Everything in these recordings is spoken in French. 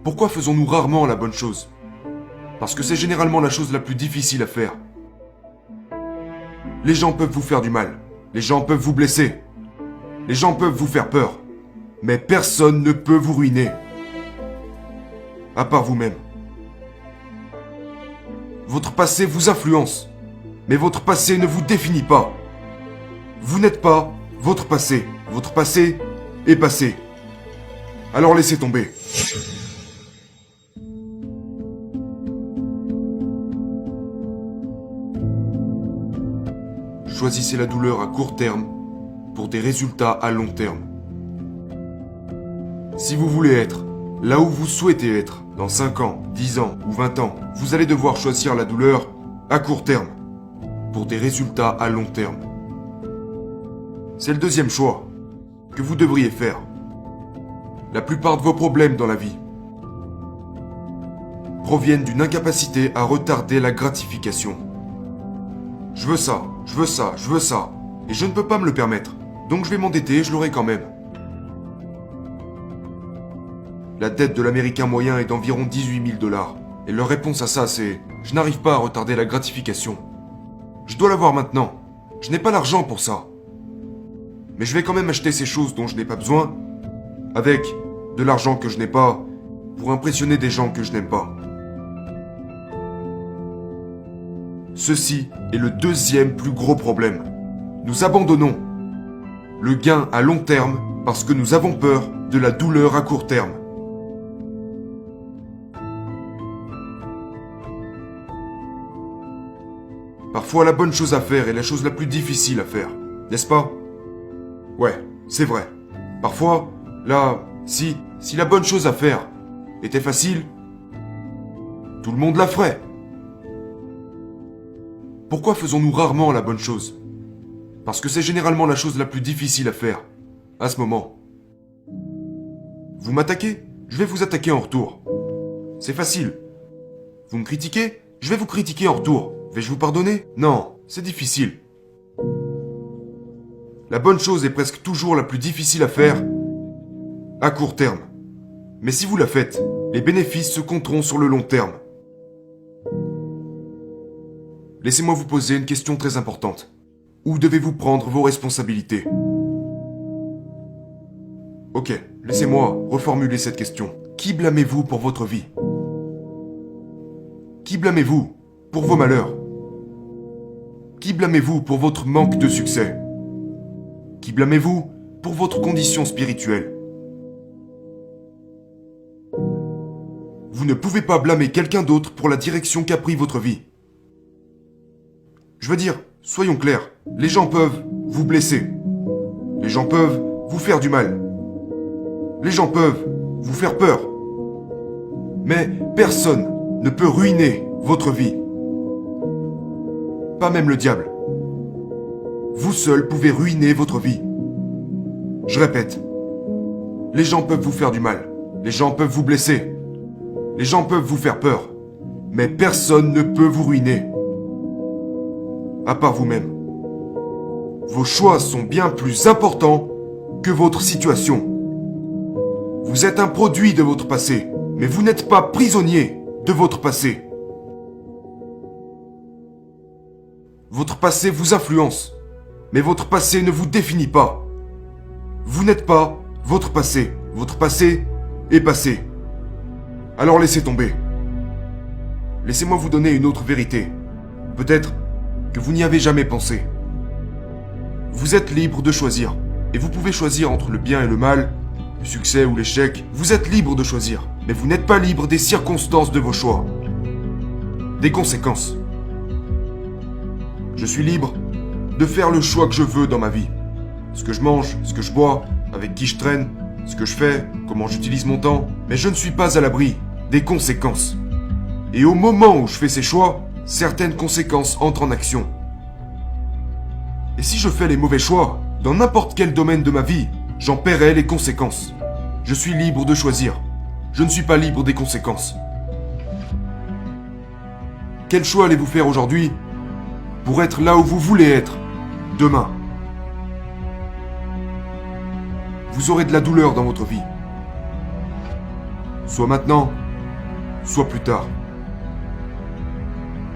Pourquoi faisons-nous rarement la bonne chose? Parce que c'est généralement la chose la plus difficile à faire. Les gens peuvent vous faire du mal. Les gens peuvent vous blesser. Les gens peuvent vous faire peur. Mais personne ne peut vous ruiner. À part vous-même. Votre passé vous influence. Mais votre passé ne vous définit pas. Vous n'êtes pas votre passé. Votre passé est passé. Alors laissez tomber. Choisissez la douleur à court terme pour des résultats à long terme. Si vous voulez être là où vous souhaitez être, dans 5 ans, 10 ans ou 20 ans, vous allez devoir choisir la douleur à court terme pour des résultats à long terme. C'est le deuxième choix que vous devriez faire. La plupart de vos problèmes dans la vie proviennent d'une incapacité à retarder la gratification. Je veux ça, je veux ça, je veux ça, et je ne peux pas me le permettre, donc je vais m'endetter et je l'aurai quand même. La dette de l'Américain moyen est d'environ 18 000 $, et leur réponse à ça c'est « Je n'arrive pas à retarder la gratification. Je dois l'avoir maintenant, je n'ai pas l'argent pour ça. Mais je vais quand même acheter ces choses dont je n'ai pas besoin, avec de l'argent que je n'ai pas, pour impressionner des gens que je n'aime pas. » Ceci est le deuxième plus gros problème. Nous abandonnons le gain à long terme parce que nous avons peur de la douleur à court terme. Parfois, la bonne chose à faire est la chose la plus difficile à faire, n'est-ce pas? Ouais, c'est vrai. Parfois, si la bonne chose à faire était facile, tout le monde la ferait. Pourquoi faisons-nous rarement la bonne chose? Parce que c'est généralement la chose la plus difficile à faire, à ce moment. Vous m'attaquez? Je vais vous attaquer en retour. C'est facile. Vous me critiquez? Je vais vous critiquer en retour. Vais-je vous pardonner? Non, c'est difficile. La bonne chose est presque toujours la plus difficile à faire à court terme. Mais si vous la faites, les bénéfices se compteront sur le long terme. Laissez-moi vous poser une question très importante. Où devez-vous prendre vos responsabilités? Ok, laissez-moi reformuler cette question. Qui blâmez-vous pour votre vie? Qui blâmez-vous pour vos malheurs? Qui blâmez-vous pour votre manque de succès? Qui blâmez-vous pour votre condition spirituelle? Vous ne pouvez pas blâmer quelqu'un d'autre pour la direction qu'a pris votre vie. Je veux dire, soyons clairs, les gens peuvent vous blesser. Les gens peuvent vous faire du mal. Les gens peuvent vous faire peur. Mais personne ne peut ruiner votre vie. Pas même le diable. Vous seul pouvez ruiner votre vie. Je répète, les gens peuvent vous faire du mal. Les gens peuvent vous blesser. Les gens peuvent vous faire peur. Mais personne ne peut vous ruiner. À part vous-même. Vos choix sont bien plus importants que votre situation. Vous êtes un produit de votre passé, mais vous n'êtes pas prisonnier de votre passé. Votre passé vous influence, mais votre passé ne vous définit pas. Vous n'êtes pas votre passé. Votre passé est passé. Alors laissez tomber. Laissez-moi vous donner une autre vérité. Peut-être que vous n'y avez jamais pensé. Vous êtes libre de choisir. Et vous pouvez choisir entre le bien et le mal, le succès ou l'échec. Vous êtes libre de choisir. Mais vous n'êtes pas libre des circonstances de vos choix. Des conséquences. Je suis libre de faire le choix que je veux dans ma vie. Ce que je mange, ce que je bois, avec qui je traîne, ce que je fais, comment j'utilise mon temps. Mais je ne suis pas à l'abri des conséquences. Et au moment où je fais ces choix, certaines conséquences entrent en action. Et si je fais les mauvais choix, dans n'importe quel domaine de ma vie, j'en paierai les conséquences. Je suis libre de choisir. Je ne suis pas libre des conséquences. Quel choix allez-vous faire aujourd'hui pour être là où vous voulez être demain? Vous aurez de la douleur dans votre vie. Soit maintenant, soit plus tard.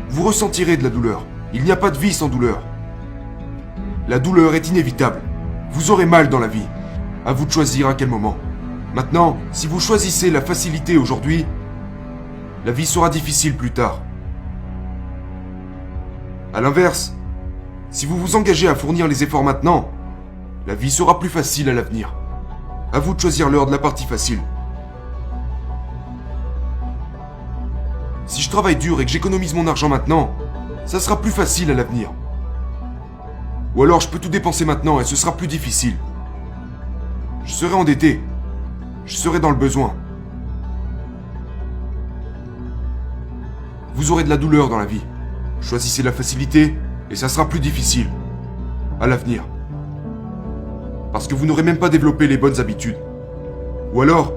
Vous ressentirez de la douleur. Il n'y a pas de vie sans douleur. La douleur est inévitable. Vous aurez mal dans la vie. À vous de choisir à quel moment. Maintenant, si vous choisissez la facilité aujourd'hui, la vie sera difficile plus tard. À l'inverse, si vous vous engagez à fournir les efforts maintenant, la vie sera plus facile à l'avenir. À vous de choisir l'heure de la partie facile. Si je travaille dur et que j'économise mon argent maintenant, ça sera plus facile à l'avenir. Ou alors je peux tout dépenser maintenant et ce sera plus difficile. Je serai endetté. Je serai dans le besoin. Vous aurez de la douleur dans la vie. Choisissez la facilité et ça sera plus difficile. À l'avenir. Parce que vous n'aurez même pas développé les bonnes habitudes. Ou alors,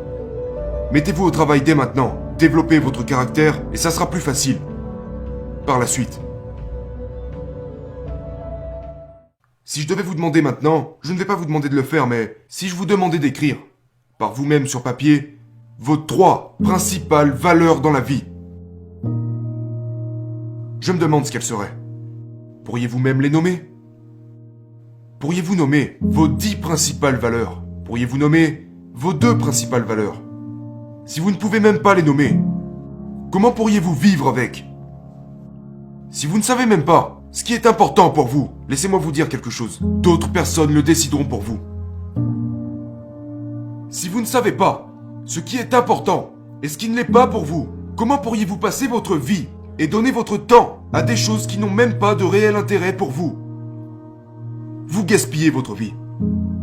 mettez-vous au travail dès maintenant. Développez votre caractère et ça sera plus facile. Par la suite. Si je devais vous demander maintenant, je ne vais pas vous demander de le faire, mais si je vous demandais d'écrire, par vous-même sur papier, vos 3 principales valeurs dans la vie, je me demande ce qu'elles seraient. Pourriez-vous même les nommer? Pourriez-vous nommer vos 10 principales valeurs? Pourriez-vous nommer vos 2 principales valeurs? Si vous ne pouvez même pas les nommer, comment pourriez-vous vivre avec? Si vous ne savez même pas ce qui est important pour vous, laissez-moi vous dire quelque chose. D'autres personnes le décideront pour vous. Si vous ne savez pas ce qui est important et ce qui ne l'est pas pour vous, comment pourriez-vous passer votre vie et donner votre temps à des choses qui n'ont même pas de réel intérêt pour vous? Vous gaspillez votre vie.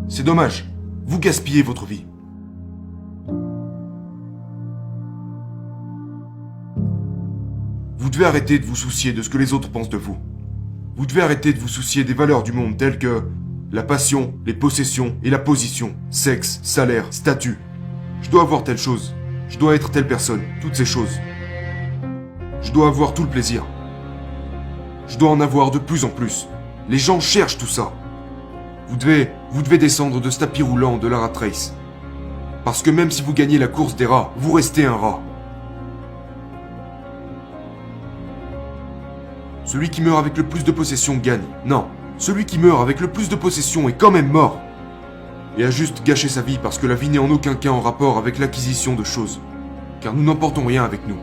C'est dommage. Vous gaspillez votre vie. Vous devez arrêter de vous soucier de ce que les autres pensent de vous. Vous devez arrêter de vous soucier des valeurs du monde telles que la passion, les possessions et la position, sexe, salaire, statut. Je dois avoir telle chose. Je dois être telle personne. Toutes ces choses. Je dois avoir tout le plaisir. Je dois en avoir de plus en plus. Les gens cherchent tout ça. Vous devez descendre de ce tapis roulant de la rat race. Parce que même si vous gagnez la course des rats, vous restez un rat. Celui qui meurt avec le plus de possessions gagne. Non, celui qui meurt avec le plus de possessions est quand même mort. Et a juste gâché sa vie parce que la vie n'est en aucun cas en rapport avec l'acquisition de choses. Car nous n'emportons rien avec nous.